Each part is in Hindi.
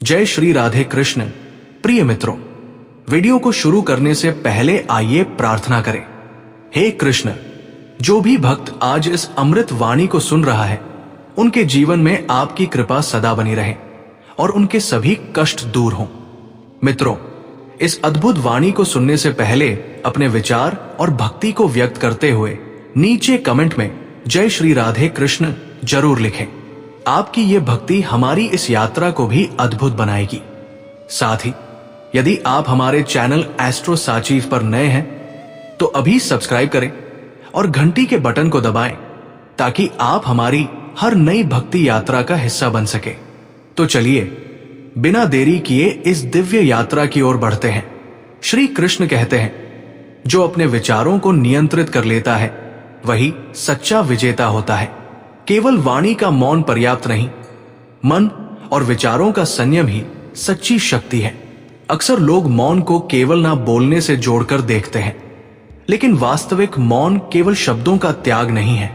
जय श्री राधे कृष्ण। प्रिय मित्रों, वीडियो को शुरू करने से पहले आइए प्रार्थना करें। हे कृष्ण, जो भी भक्त आज इस अमृत वाणी को सुन रहा है, उनके जीवन में आपकी कृपा सदा बनी रहे और उनके सभी कष्ट दूर हों। मित्रों, इस अद्भुत वाणी को सुनने से पहले अपने विचार और भक्ति को व्यक्त करते हुए नीचे कमेंट में जय श्री राधे कृष्ण जरूर लिखें। आपकी ये भक्ति हमारी इस यात्रा को भी अद्भुत बनाएगी। साथ ही यदि आप हमारे चैनल एस्ट्रो साचीव पर नए हैं तो अभी सब्सक्राइब करें और घंटी के बटन को दबाएं ताकि आप हमारी हर नई भक्ति यात्रा का हिस्सा बन सके। तो चलिए बिना देरी किए इस दिव्य यात्रा की ओर बढ़ते हैं। श्री कृष्ण कहते हैं, जो अपने विचारों को नियंत्रित कर लेता है वही सच्चा विजेता होता है। केवल वाणी का मौन पर्याप्त नहीं, मन और विचारों का संयम ही सच्ची शक्ति है। अक्सर लोग मौन को केवल ना बोलने से जोड़कर देखते हैं, लेकिन वास्तविक मौन केवल शब्दों का त्याग नहीं है,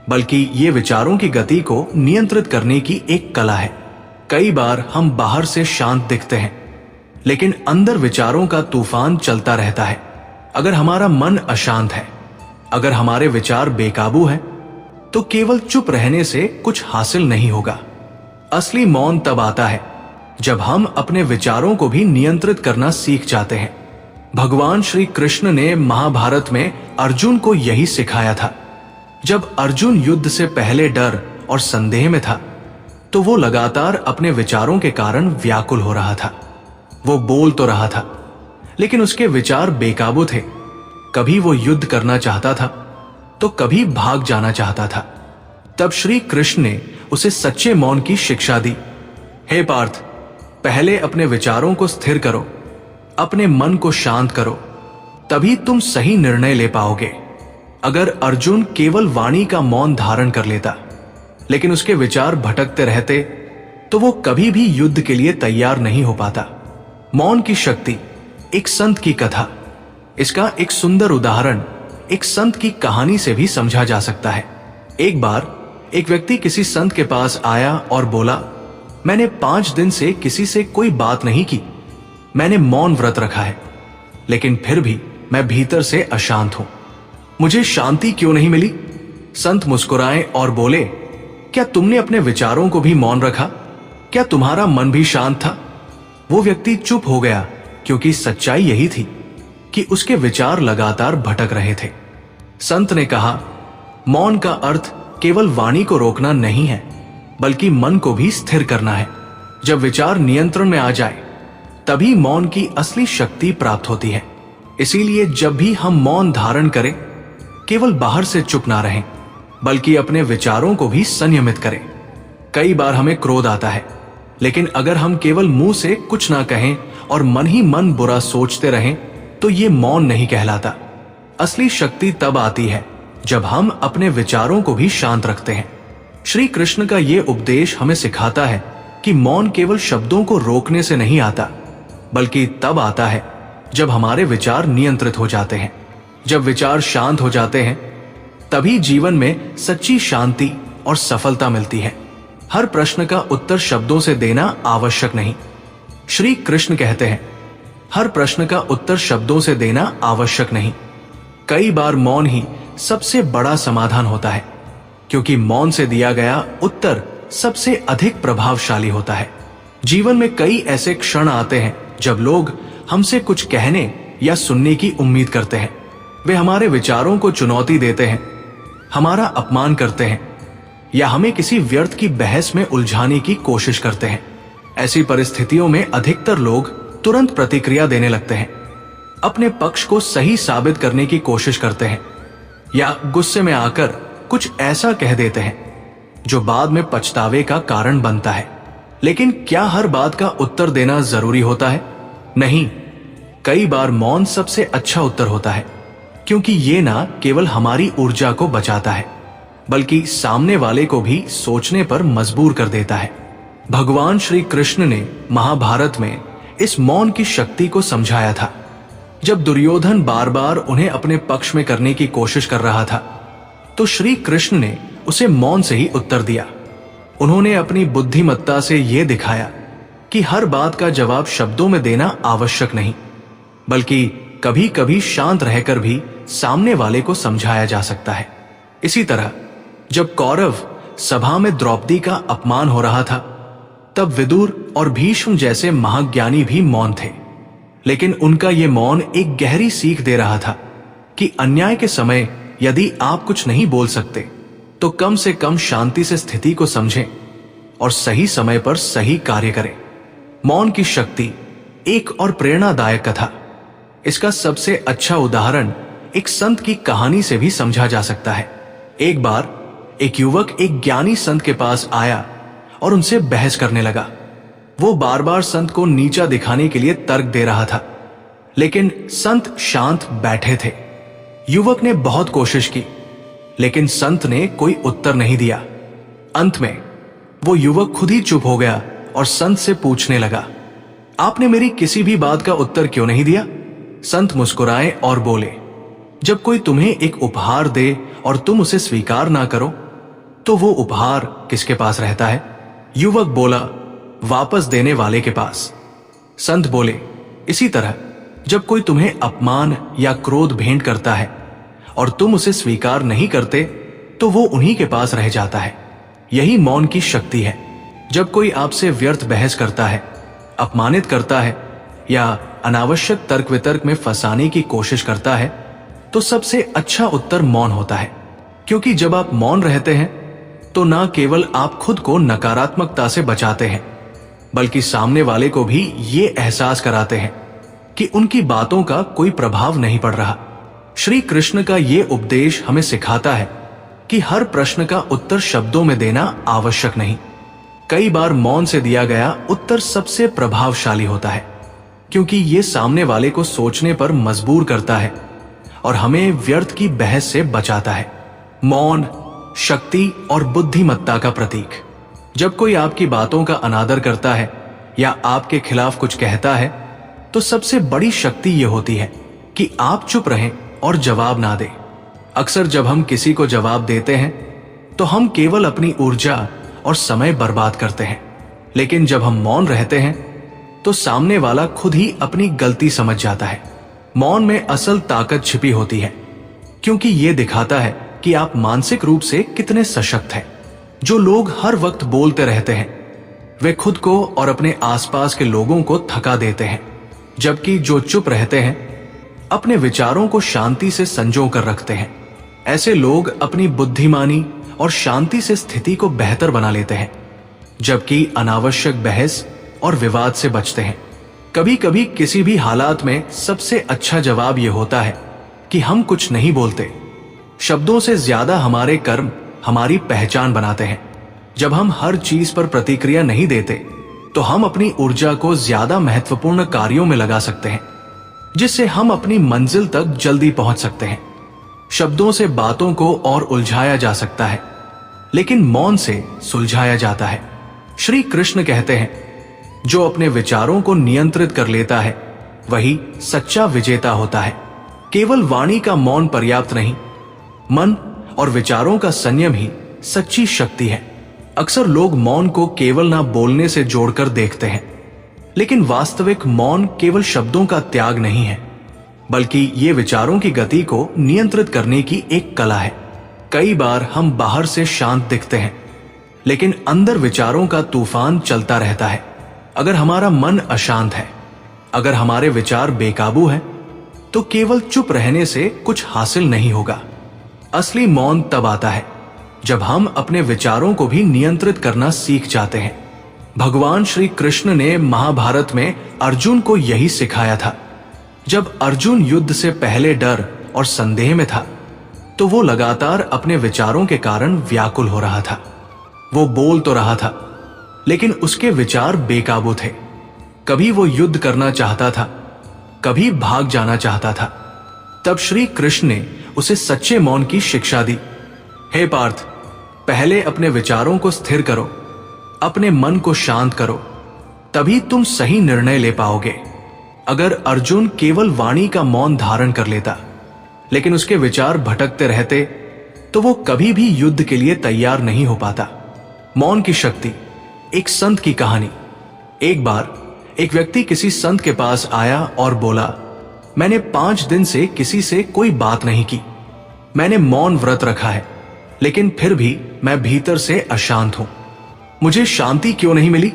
बल्कि ये विचारों की गति को नियंत्रित करने की एक कला है। कई बार हम बाहर से शांत दिखते हैं, लेकिन अंदर विचारों का तूफान चलता रहता है। अगर हमारा मन अशांत है, अगर हमारे विचार बेकाबू हैं, तो केवल चुप रहने से कुछ हासिल नहीं होगा। असली मौन तब आता है जब हम अपने विचारों को भी नियंत्रित करना सीख जाते हैं। भगवान श्री कृष्ण ने महाभारत में अर्जुन को यही सिखाया था। जब अर्जुन युद्ध से पहले डर और संदेह में था, तो वो लगातार अपने विचारों के कारण व्याकुल हो रहा था। वो बोल तो रहा था, लेकिन उसके विचार बेकाबू थे। कभी वो युद्ध करना चाहता था, तो कभी भाग जाना चाहता था। तब श्री कृष्ण ने उसे सच्चे मौन की शिक्षा दी। हे पार्थ, पहले अपने विचारों को स्थिर करो, अपने मन को शांत करो, तभी तुम सही निर्णय ले पाओगे। अगर अर्जुन केवल वाणी का मौन धारण कर लेता, लेकिन उसके विचार भटकते रहते, तो वो कभी भी युद्ध के लिए तैयार नहीं हो पाता। मौन की शक्ति। एक संत की कथा, इसका एक सुंदर उदाहरण एक संत की कहानी से भी समझा जा सकता है। एक बार एक व्यक्ति किसी संत के पास आया और बोला, मैंने 5 दिन से किसी से कोई बात नहीं की। मैंने मौन व्रत रखा है, लेकिन फिर भी मैं भीतर से अशांत हूं। मुझे शांति क्यों नहीं मिली? संत मुस्कुराए और बोले, क्या तुमने अपने विचारों को भी मौन रखा? क्या तुम्हारा मन भी शांत था? वो व्यक्ति चुप हो गया, क्योंकि सच्चाई यही थी कि उसके विचार लगातार भटक रहे थे। संत ने कहा, मौन का अर्थ केवल वाणी को रोकना नहीं है, बल्कि मन को भी स्थिर करना है। जब विचार नियंत्रण में आ जाए, तभी मौन की असली शक्ति प्राप्त होती है। इसीलिए जब भी हम मौन धारण करें, केवल बाहर से चुप ना रहें, बल्कि अपने विचारों को भी संयमित करें। कई बार हमें क्रोध आता है, लेकिन अगर हम केवल मुंह से कुछ ना कहें और मन ही मन बुरा सोचते रहें, तो ये मौन नहीं कहलाता। असली शक्ति तब आती है जब हम अपने विचारों को भी शांत रखते हैं। श्री कृष्ण का ये उपदेश हमें सिखाता है कि मौन केवल शब्दों को रोकने से नहीं आता, बल्कि तब आता है जब हमारे विचार नियंत्रित हो जाते हैं। जब विचार शांत हो जाते हैं, तभी जीवन में सच्ची शांति और सफलता मिलती है। हर प्रश्न का उत्तर शब्दों से देना आवश्यक नहीं। श्री कृष्ण कहते हैं, हर प्रश्न का उत्तर शब्दों से देना आवश्यक नहीं। कई बार मौन ही सबसे बड़ा समाधान होता है, क्योंकि मौन से दिया गया उत्तर सबसे अधिक प्रभावशाली होता है। जीवन में कई ऐसे क्षण आते हैं जब लोग हमसे कुछ कहने या सुनने की उम्मीद करते हैं। वे हमारे विचारों को चुनौती देते हैं, हमारा अपमान करते हैं, या हमें किसी व्यर्थ की बहस में उलझाने की कोशिश करते हैं। ऐसी परिस्थितियों में अधिकतर लोग तुरंत प्रतिक्रिया देने लगते हैं, अपने पक्ष को सही साबित करने की कोशिश करते हैं, या गुस्से में आकर कुछ ऐसा कह देते हैं जो बाद में पछतावे का कारण बनता है। लेकिन क्या हर बात का उत्तर देना जरूरी होता है? नहीं। कई बार मौन सबसे अच्छा उत्तर होता है, क्योंकि ये ना केवल हमारी ऊर्जा को बचाता है, बल्कि सामने वाले को भी सोचने पर मजबूर कर देता है। भगवान श्री कृष्ण ने महाभारत में इस मौन की शक्ति को समझाया था। जब दुर्योधन बार बार उन्हें अपने पक्ष में करने की कोशिश कर रहा था, तो श्री कृष्ण ने उसे मौन से ही उत्तर दिया। उन्होंने अपनी बुद्धिमत्ता से यह दिखाया कि हर बात का जवाब शब्दों में देना आवश्यक नहीं, बल्कि कभी कभी शांत रहकर भी सामने वाले को समझाया जा सकता है। इसी तरह जब कौरव सभा में द्रौपदी का अपमान हो रहा था, तब विदुर और भीष्म जैसे महाज्ञानी भी मौन थे, लेकिन उनका यह मौन एक गहरी सीख दे रहा था कि अन्याय के समय यदि आप कुछ नहीं बोल सकते तो कम से कम शांति से स्थिति को समझें और सही समय पर सही कार्य करें। मौन की शक्ति एक और प्रेरणादायक कथा। इसका सबसे अच्छा उदाहरण एक संत की कहानी से भी समझा जा सकता है। एक बार एक युवक एक ज्ञानी संत के पास आया और उनसे बहस करने लगा। वो बार बार संत को नीचा दिखाने के लिए तर्क दे रहा था, लेकिन संत शांत बैठे थे। युवक ने बहुत कोशिश की, लेकिन संत ने कोई उत्तर नहीं दिया। अंत में वो युवक खुद ही चुप हो गया और संत से पूछने लगा, आपने मेरी किसी भी बात का उत्तर क्यों नहीं दिया? संत मुस्कुराए और बोले, जब कोई तुम्हें एक उपहार दे और तुम उसे स्वीकार ना करो तो वो उपहार किसके पास रहता है? युवक बोला, वापस देने वाले के पास। संत बोले, इसी तरह जब कोई तुम्हें अपमान या क्रोध भेंट करता है और तुम उसे स्वीकार नहीं करते तो वो उन्हीं के पास रह जाता है। यही मौन की शक्ति है। जब कोई आपसे व्यर्थ बहस करता है, अपमानित करता है या अनावश्यक तर्क वितर्क में फंसाने की कोशिश करता है, तो सबसे अच्छा उत्तर मौन होता है। क्योंकि जब आप मौन रहते हैं तो ना केवल आप खुद को नकारात्मकता से बचाते हैं, बल्कि सामने वाले को भी ये एहसास कराते हैं कि उनकी बातों का कोई प्रभाव नहीं पड़ रहा। श्री कृष्ण का ये उपदेश हमें सिखाता है कि हर प्रश्न का उत्तर शब्दों में देना आवश्यक नहीं। कई बार मौन से दिया गया उत्तर सबसे प्रभावशाली होता है, क्योंकि ये सामने वाले को सोचने पर मजबूर करता है और हमें व्यर्थ की बहस से बचाता है। मौन शक्ति और बुद्धिमत्ता का प्रतीक। जब कोई आपकी बातों का अनादर करता है या आपके खिलाफ कुछ कहता है, तो सबसे बड़ी शक्ति यह होती है कि आप चुप रहें और जवाब ना दें। अक्सर जब हम किसी को जवाब देते हैं तो हम केवल अपनी ऊर्जा और समय बर्बाद करते हैं, लेकिन जब हम मौन रहते हैं तो सामने वाला खुद ही अपनी गलती समझ जाता है। मौन में असल ताकत छिपी होती है, क्योंकि यह दिखाता है कि आप मानसिक रूप से कितने सशक्त हैं। जो लोग हर वक्त बोलते रहते हैं वे खुद को और अपने आसपास के लोगों को थका देते हैं, जबकि जो चुप रहते हैं अपने विचारों को शांति से संजो कर रखते हैं। ऐसे लोग अपनी बुद्धिमानी और शांति से स्थिति को बेहतर बना लेते हैं, जबकि अनावश्यक बहस और विवाद से बचते हैं। कभी कभी किसी भी हालात में सबसे अच्छा जवाब यह होता है कि हम कुछ नहीं बोलते। शब्दों से ज्यादा हमारे कर्म हमारी पहचान बनाते हैं। जब हम हर चीज पर प्रतिक्रिया नहीं देते तो हम अपनी ऊर्जा को ज्यादा महत्वपूर्ण कार्यों में लगा सकते हैं, जिससे हम अपनी मंजिल तक जल्दी पहुंच सकते हैं। शब्दों से बातों को और उलझाया जा सकता है, लेकिन मौन से सुलझाया जाता है। श्री कृष्ण कहते हैं, जो अपने विचारों को नियंत्रित कर लेता है वही सच्चा विजेता होता है। केवल वाणी का मौन पर्याप्त नहीं, मन और विचारों का संयम ही सच्ची शक्ति है। अक्सर लोग मौन को केवल ना बोलने से जोड़कर देखते हैं, लेकिन वास्तविक मौन केवल शब्दों का त्याग नहीं है, बल्कि ये विचारों की गति को नियंत्रित करने की एक कला है। कई बार हम बाहर से शांत दिखते हैं, लेकिन अंदर विचारों का तूफान चलता रहता है। अगर हमारा मन अशांत है, अगर हमारे विचार बेकाबू हैं, तो केवल चुप रहने से कुछ हासिल नहीं होगा। असली मौन तब आता है जब हम अपने विचारों को भी नियंत्रित करना सीख जाते हैं। भगवान श्री कृष्ण ने महाभारत में अर्जुन को यही सिखाया था। जब अर्जुन युद्ध से पहले डर और संदेह में था, तो वो लगातार अपने विचारों के कारण व्याकुल हो रहा था। वो बोल तो रहा था, लेकिन उसके विचार बेकाबू थे। कभी वो युद्ध करना चाहता था, कभी भाग जाना चाहता था। तब श्री कृष्ण ने उसे सच्चे मौन की शिक्षा दी। हे पार्थ, पहले अपने विचारों को स्थिर करो, अपने मन को शांत करो, तभी तुम सही निर्णय ले पाओगे। अगर अर्जुन केवल वाणी का मौन धारण कर लेता, लेकिन उसके विचार भटकते रहते, तो वो कभी भी युद्ध के लिए तैयार नहीं हो पाता। मौन की शक्ति। एक संत की कहानी। एक बार एक व्यक्ति किसी संत के पास आया और बोला, मैंने 5 दिन से किसी से कोई बात नहीं की। मैंने मौन व्रत रखा है, लेकिन फिर भी मैं भीतर से अशांत हूं। मुझे शांति क्यों नहीं मिली?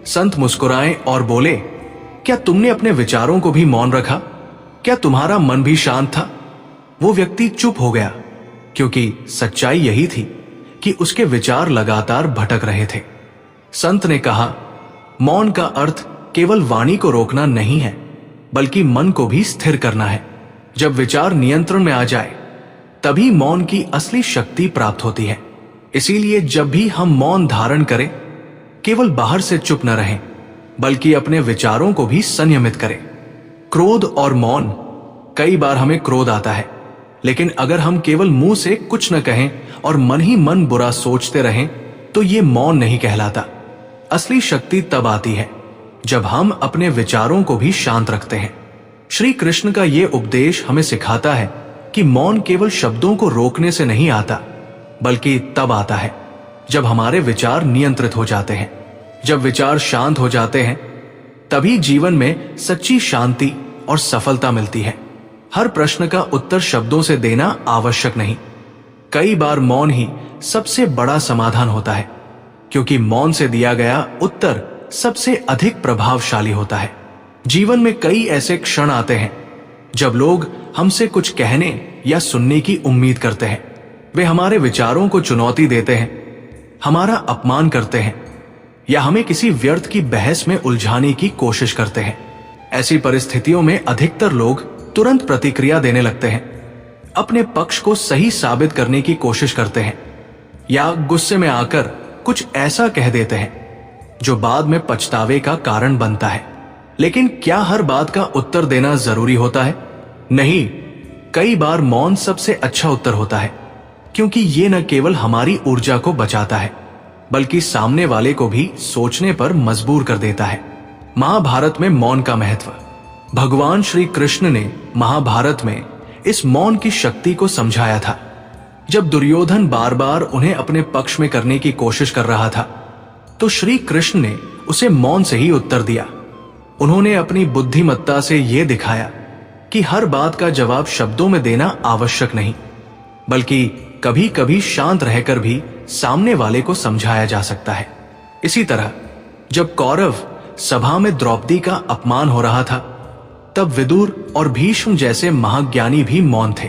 संत मुस्कुराए और बोले, क्या तुमने अपने विचारों को भी मौन रखा? क्या तुम्हारा मन भी शांत था? वो व्यक्ति चुप हो गया, क्योंकि सच्चाई यही थी कि उसके विचार लगातार भटक रहे थे। संत ने कहा, मौन का अर्थ केवल वाणी को रोकना नहीं है, बल्कि मन को भी स्थिर करना है। जब विचार नियंत्रण में आ जाए, तभी मौन की असली शक्ति प्राप्त होती है। इसीलिए जब भी हम मौन धारण करें, केवल बाहर से चुप न रहें, बल्कि अपने विचारों को भी संयमित करें। क्रोध और मौन, कई बार हमें क्रोध आता है, लेकिन अगर हम केवल मुंह से कुछ न कहें और मन ही मन बुरा सोचते रहें, तो ये मौन नहीं कहलाता। असली शक्ति तब आती है जब हम अपने विचारों को भी शांत रखते हैं। श्री कृष्ण का ये उपदेश हमें सिखाता है कि मौन केवल शब्दों को रोकने से नहीं आता, बल्कि तब आता है जब हमारे विचार नियंत्रित हो जाते हैं। जब विचार शांत हो जाते हैं, तभी जीवन में सच्ची शांति और सफलता मिलती है। हर प्रश्न का उत्तर शब्दों से देना आवश्यक नहीं। कई बार मौन ही सबसे बड़ा समाधान होता है, क्योंकि मौन से दिया गया उत्तर सबसे अधिक प्रभावशाली होता है। जीवन में कई ऐसे क्षण आते हैं जब लोग हमसे कुछ कहने या सुनने की उम्मीद करते हैं। वे हमारे विचारों को चुनौती देते हैं, हमारा अपमान करते हैं, या हमें किसी व्यर्थ की बहस में उलझाने की कोशिश करते हैं। ऐसी परिस्थितियों में अधिकतर लोग तुरंत प्रतिक्रिया देने लगते हैं, अपने पक्ष को सही साबित करने की कोशिश करते हैं, या गुस्से में आकर कुछ ऐसा कह देते हैं जो बाद में पछतावे का कारण बनता है। लेकिन क्या हर बात का उत्तर देना जरूरी होता है? नहीं, कई बार मौन सबसे अच्छा उत्तर होता है, क्योंकि ये न केवल हमारी ऊर्जा को बचाता है, बल्कि सामने वाले को भी सोचने पर मजबूर कर देता है। महाभारत में मौन का महत्व। भगवान श्री कृष्ण ने महाभारत में इस मौन की शक्ति को समझाया था। जब दुर्योधन बार बार उन्हें अपने पक्ष में करने की कोशिश कर रहा था, तो श्री कृष्ण ने उसे मौन से ही उत्तर दिया। उन्होंने अपनी बुद्धिमत्ता से यह दिखाया कि हर बात का जवाब शब्दों में देना आवश्यक नहीं, बल्कि कभी कभी शांत रहकर भी सामने वाले को समझाया जा सकता है। इसी तरह जब कौरव सभा में द्रौपदी का अपमान हो रहा था, तब विदुर और भीष्म जैसे महाज्ञानी भी मौन थे।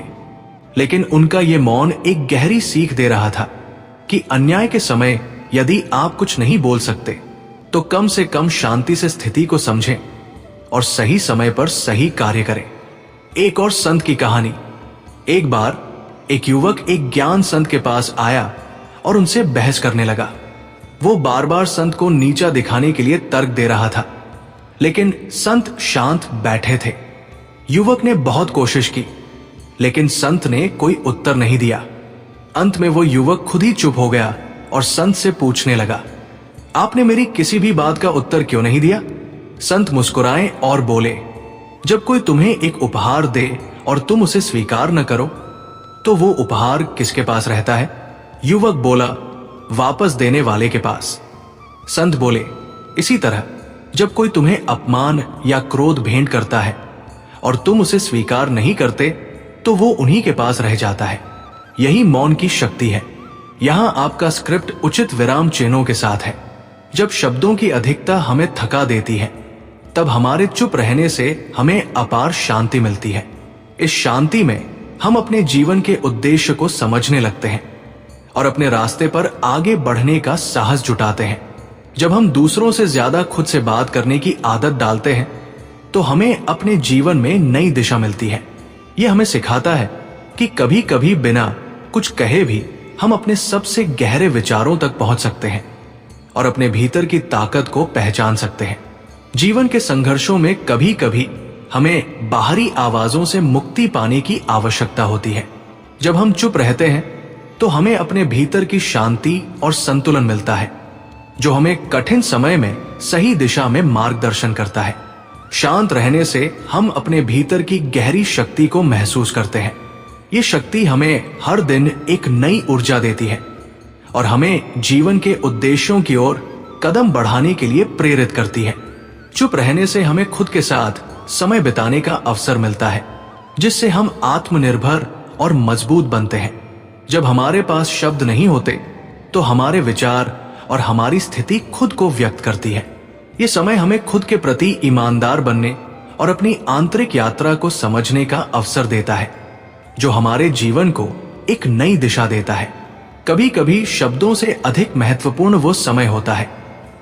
लेकिन उनका यह मौन एक गहरी सीख दे रहा था कि अन्याय के समय यदि आप कुछ नहीं बोल सकते, तो कम से कम शांति से स्थिति को समझें और सही समय पर सही कार्य करें। एक और संत की कहानी। एक बार एक युवक एक ज्ञान संत के पास आया और उनसे बहस करने लगा। वो बार बार संत को नीचा दिखाने के लिए तर्क दे रहा था, लेकिन संत शांत बैठे थे। युवक ने बहुत कोशिश की, लेकिन संत ने कोई उत्तर नहीं दिया। अंत में वो युवक खुद ही चुप हो गया और संत से पूछने लगा, आपने मेरी किसी भी बात का उत्तर क्यों नहीं दिया? संत मुस्कुराए और बोले, जब कोई तुम्हें एक उपहार दे और तुम उसे स्वीकार न करो, तो वो उपहार किसके पास रहता है? युवक बोला, वापस देने वाले के पास। संत बोले, इसी तरह जब कोई तुम्हें अपमान या क्रोध भेंट करता है और तुम उसे स्वीकार नहीं करते, तो वो उन्हीं के पास रह जाता है। यही मौन की शक्ति है। यहां आपका स्क्रिप्ट उचित विराम चिन्हों के साथ है। जब शब्दों की अधिकता हमें थका देती है, तब हमारे चुप रहने से हमें अपार शांति मिलती है। इस शांति में हम अपने जीवन के उद्देश्य को समझने लगते हैं और अपने रास्ते पर आगे बढ़ने का साहस जुटाते हैं। जब हम दूसरों से ज्यादा खुद से बात करने की आदत डालते हैं, तो हमें अपने जीवन में नई दिशा मिलती है। यह हमें सिखाता है कि कभी कभी बिना कुछ कहे भी हम अपने सबसे गहरे विचारों तक पहुंच सकते हैं और अपने भीतर की ताकत को पहचान सकते हैं। जीवन के संघर्षों में कभी कभी हमें बाहरी आवाजों से मुक्ति पाने की आवश्यकता होती है। जब हम चुप रहते हैं, तो हमें अपने भीतर की शांति और संतुलन मिलता है, जो हमें कठिन समय में सही दिशा में मार्गदर्शन करता है। शांत रहने से हम अपने भीतर की गहरी शक्ति को महसूस करते हैं। ये शक्ति हमें हर दिन एक नई ऊर्जा देती है और हमें जीवन के उद्देश्यों की ओर कदम बढ़ाने के लिए प्रेरित करती है। चुप रहने से हमें खुद के साथ समय बिताने का अवसर मिलता है, जिससे हम आत्मनिर्भर और मजबूत बनते हैं। जब हमारे पास शब्द नहीं होते तो हमारे विचार और हमारी स्थिति खुद को व्यक्त करती है। ये समय हमें खुद के प्रति ईमानदार बनने और अपनी आंतरिक यात्रा को समझने का अवसर देता है, जो हमारे जीवन को एक नई दिशा देता है। कभी कभी शब्दों से अधिक महत्वपूर्ण वो समय होता है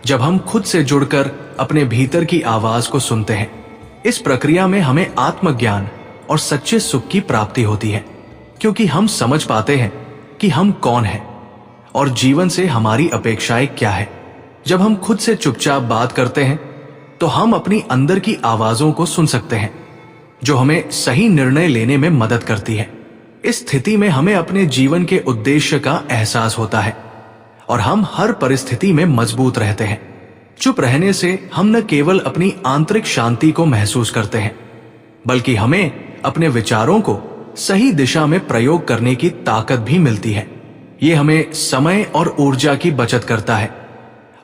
जब हम खुद से जुड़कर अपने भीतर की आवाज को सुनते हैं। इस प्रक्रिया में हमें आत्मज्ञान और सच्चे सुख की प्राप्ति होती है, क्योंकि हम समझ पाते हैं कि हम कौन हैं और जीवन से हमारी अपेक्षाएं क्या है। जब हम खुद से चुपचाप बात करते हैं तो हम अपनी अंदर की आवाजों को सुन सकते हैं, जो हमें सही निर्णय लेने में मदद करती है। इस स्थिति में हमें अपने जीवन के उद्देश्य का एहसास होता है और हम हर परिस्थिति में मजबूत रहते हैं। चुप रहने से हम न केवल अपनी आंतरिक शांति को महसूस करते हैं, बल्कि हमें अपने विचारों को सही दिशा में प्रयोग करने की ताकत भी मिलती है। ये हमें समय और ऊर्जा की बचत करता है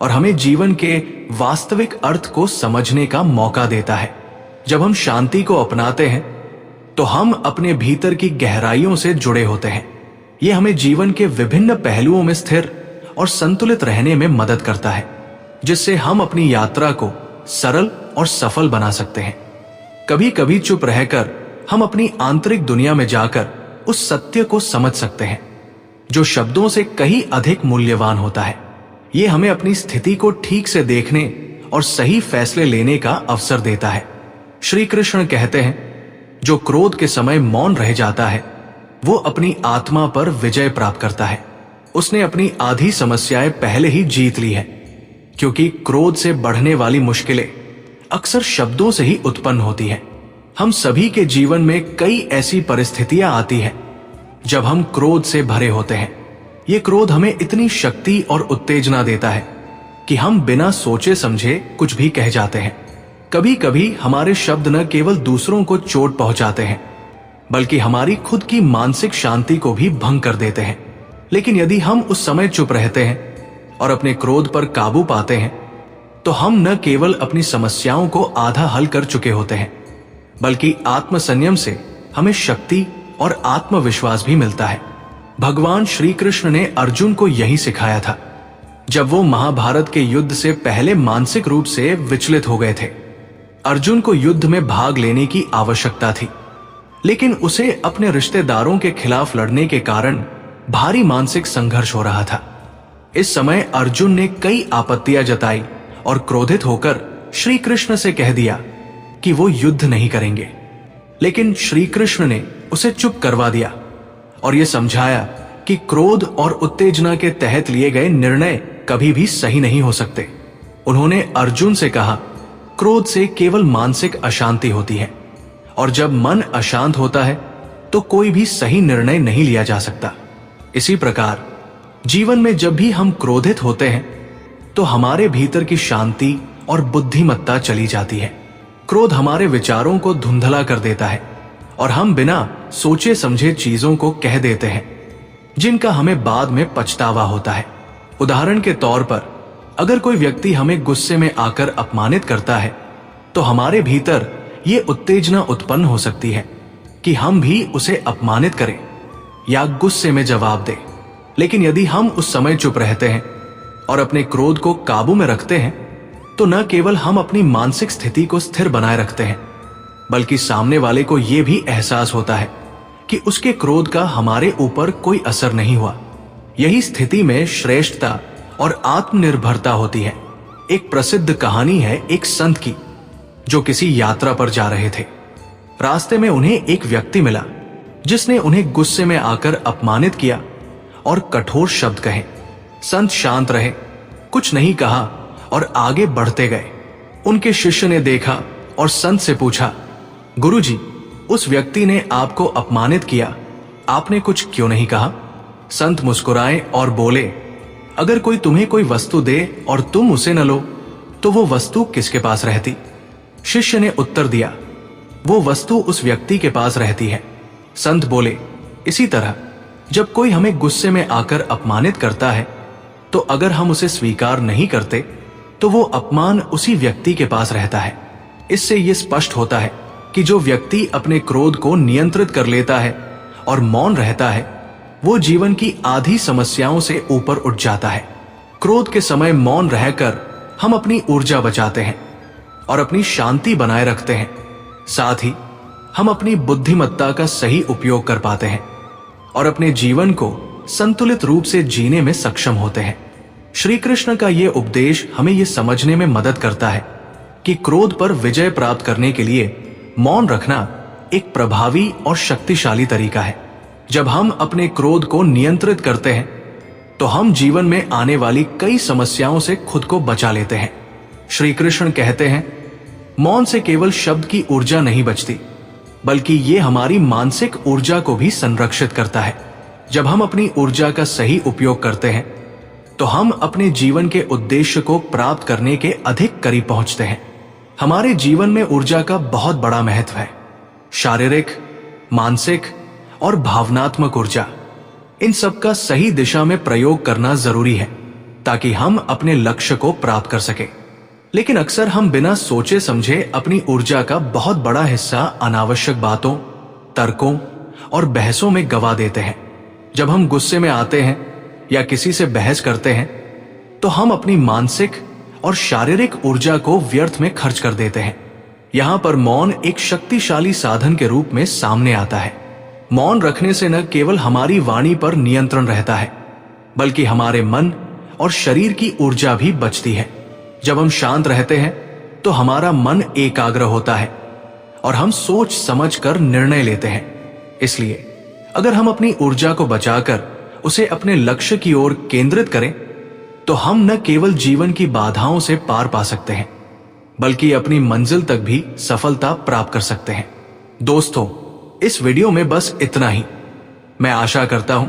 और हमें जीवन के वास्तविक अर्थ को समझने का मौका देता है। जब हम शांति को अपनाते हैं तो हम अपने भीतर की गहराइयों से जुड़े होते हैं। ये हमें जीवन के विभिन्न पहलुओं में स्थिर और संतुलित रहने में मदद करता है, जिससे हम अपनी यात्रा को सरल और सफल बना सकते हैं। कभी कभी चुप रहकर हम अपनी आंतरिक दुनिया में जाकर उस सत्य को समझ सकते हैं, जो शब्दों से कहीं अधिक मूल्यवान होता है। ये हमें अपनी स्थिति को ठीक से देखने और सही फैसले लेने का अवसर देता है। श्री कृष्ण कहते हैं, जो क्रोध के समय मौन रह जाता है वो अपनी आत्मा पर विजय प्राप्त करता है। उसने अपनी आधी समस्याएं पहले ही जीत ली है, क्योंकि क्रोध से बढ़ने वाली मुश्किलें अक्सर शब्दों से ही उत्पन्न होती हैं। हम सभी के जीवन में कई ऐसी परिस्थितियां आती हैं जब हम क्रोध से भरे होते हैं। ये क्रोध हमें इतनी शक्ति और उत्तेजना देता है कि हम बिना सोचे समझे कुछ भी कह जाते हैं। कभी कभी हमारे शब्द न केवल दूसरों को चोट पहुंचाते हैं, बल्कि हमारी खुद की मानसिक शांति को भी भंग कर देते हैं। लेकिन यदि हम उस समय चुप रहते हैं और अपने क्रोध पर काबू पाते हैं, तो हम न केवल अपनी समस्याओं को आधा हल कर चुके होते हैं, बल्कि आत्मसंयम से हमें शक्ति और आत्मविश्वास भी मिलता है। भगवान श्री कृष्ण ने अर्जुन को यही सिखाया था जब वो महाभारत के युद्ध से पहले मानसिक रूप से विचलित हो गए थे। अर्जुन को युद्ध में भाग लेने की आवश्यकता थी, लेकिन उसे अपने रिश्तेदारों के खिलाफ लड़ने के कारण भारी मानसिक संघर्ष हो रहा था। इस समय अर्जुन ने कई आपत्तियां जताई और क्रोधित होकर श्री कृष्ण से कह दिया कि वो युद्ध नहीं करेंगे। लेकिन श्री कृष्ण ने उसे चुप करवा दिया और यह समझाया कि क्रोध और उत्तेजना के तहत लिए गए निर्णय कभी भी सही नहीं हो सकते। उन्होंने अर्जुन से कहा, क्रोध से केवल मानसिक अशांति होती है और जब मन अशांत होता है तो कोई भी सही निर्णय नहीं लिया जा सकता। इसी प्रकार जीवन में जब भी हम क्रोधित होते हैं तो हमारे भीतर की शांति और बुद्धिमत्ता चली जाती है। क्रोध हमारे विचारों को धुंधला कर देता है और हम बिना सोचे समझे चीजों को कह देते हैं, जिनका हमें बाद में पछतावा होता है। उदाहरण के तौर पर अगर कोई व्यक्ति हमें गुस्से में आकर अपमानित करता है तो हमारे भीतर ये उत्तेजना उत्पन्न हो सकती है कि हम भी उसे अपमानित करें या गुस्से में जवाब दें। लेकिन यदि हम उस समय चुप रहते हैं और अपने क्रोध को काबू में रखते हैं तो न केवल हम अपनी मानसिक स्थिति को स्थिर बनाए रखते हैं, बल्कि सामने वाले को यह भी एहसास होता है कि उसके क्रोध का हमारे ऊपर कोई असर नहीं हुआ। यही स्थिति में श्रेष्ठता और आत्मनिर्भरता होती है। एक प्रसिद्ध कहानी है एक संत की, जो किसी यात्रा पर जा रहे थे। रास्ते में उन्हें एक व्यक्ति मिला जिसने उन्हें गुस्से में आकर अपमानित किया और कठोर शब्द कहे। संत शांत रहे, कुछ नहीं कहा और आगे बढ़ते गए। उनके शिष्य ने देखा और संत से पूछा, गुरुजी, उस व्यक्ति ने आपको अपमानित किया, आपने कुछ क्यों नहीं कहा? संत मुस्कुराए और बोले, अगर कोई तुम्हें कोई वस्तु दे और तुम उसे न लो तो वो वस्तु किसके पास रहती? शिष्य ने उत्तर दिया, वो वस्तु उस व्यक्ति के पास रहती है। संत बोले, इसी तरह जब कोई हमें गुस्से में आकर अपमानित करता है तो अगर हम उसे स्वीकार नहीं करते तो वो अपमान उसी व्यक्ति के पास रहता है। इससे ये स्पष्ट होता है कि जो व्यक्ति अपने क्रोध को नियंत्रित कर लेता है और मौन रहता है, वो जीवन की आधी समस्याओं से ऊपर उठ जाता है। क्रोध के समय मौन रहकर हम अपनी ऊर्जा बचाते हैं और अपनी शांति बनाए रखते हैं। साथ ही हम अपनी बुद्धिमत्ता का सही उपयोग कर पाते हैं और अपने जीवन को संतुलित रूप से जीने में सक्षम होते हैं। श्री कृष्ण का यह उपदेश हमें यह समझने में मदद करता है कि क्रोध पर विजय प्राप्त करने के लिए मौन रखना एक प्रभावी और शक्तिशाली तरीका है। जब हम अपने क्रोध को नियंत्रित करते हैं तो हम जीवन में आने वाली कई समस्याओं से खुद को बचा लेते हैं। श्री कृष्ण कहते हैं, मौन से केवल शब्द की ऊर्जा नहीं बचती, बल्कि ये हमारी मानसिक ऊर्जा को भी संरक्षित करता है। जब हम अपनी ऊर्जा का सही उपयोग करते हैं तो हम अपने जीवन के उद्देश्य को प्राप्त करने के अधिक करीब पहुंचते हैं। हमारे जीवन में ऊर्जा का बहुत बड़ा महत्व है। शारीरिक, मानसिक और भावनात्मक ऊर्जा, इन सब का सही दिशा में प्रयोग करना जरूरी है ताकि हम अपने लक्ष्य को प्राप्त कर सके। लेकिन अक्सर हम बिना सोचे समझे अपनी ऊर्जा का बहुत बड़ा हिस्सा अनावश्यक बातों, तर्कों और बहसों में गवा देते हैं। जब हम गुस्से में आते हैं या किसी से बहस करते हैं तो हम अपनी मानसिक और शारीरिक ऊर्जा को व्यर्थ में खर्च कर देते हैं। यहां पर मौन एक शक्तिशाली साधन के रूप में सामने आता है। मौन रखने से न केवल हमारी वाणी पर नियंत्रण रहता है, बल्कि हमारे मन और शरीर की ऊर्जा भी बचती है। जब हम शांत रहते हैं तो हमारा मन एकाग्र होता है और हम सोच समझकर निर्णय लेते हैं। इसलिए अगर हम अपनी ऊर्जा को बचाकर उसे अपने लक्ष्य की ओर केंद्रित करें तो हम न केवल जीवन की बाधाओं से पार पा सकते हैं, बल्कि अपनी मंजिल तक भी सफलता प्राप्त कर सकते हैं। दोस्तों, इस वीडियो में बस इतना ही। मैं आशा करता हूं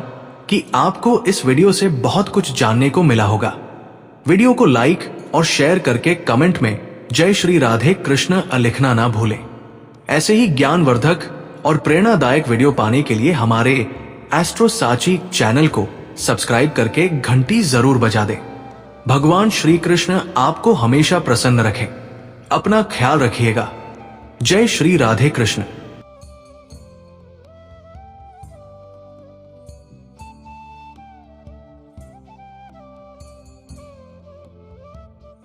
कि आपको इस वीडियो से बहुत कुछ जानने को मिला होगा। वीडियो को लाइक और शेयर करके कमेंट में जय श्री राधे कृष्ण लिखना ना भूलें। ऐसे ही ज्ञानवर्धक और प्रेरणादायक वीडियो पाने के लिए हमारे एस्ट्रो साची चैनल को सब्सक्राइब करके घंटी जरूर बजा दें। भगवान श्री कृष्ण आपको हमेशा प्रसन्न रखें। अपना ख्याल रखिएगा। जय श्री राधे कृष्ण।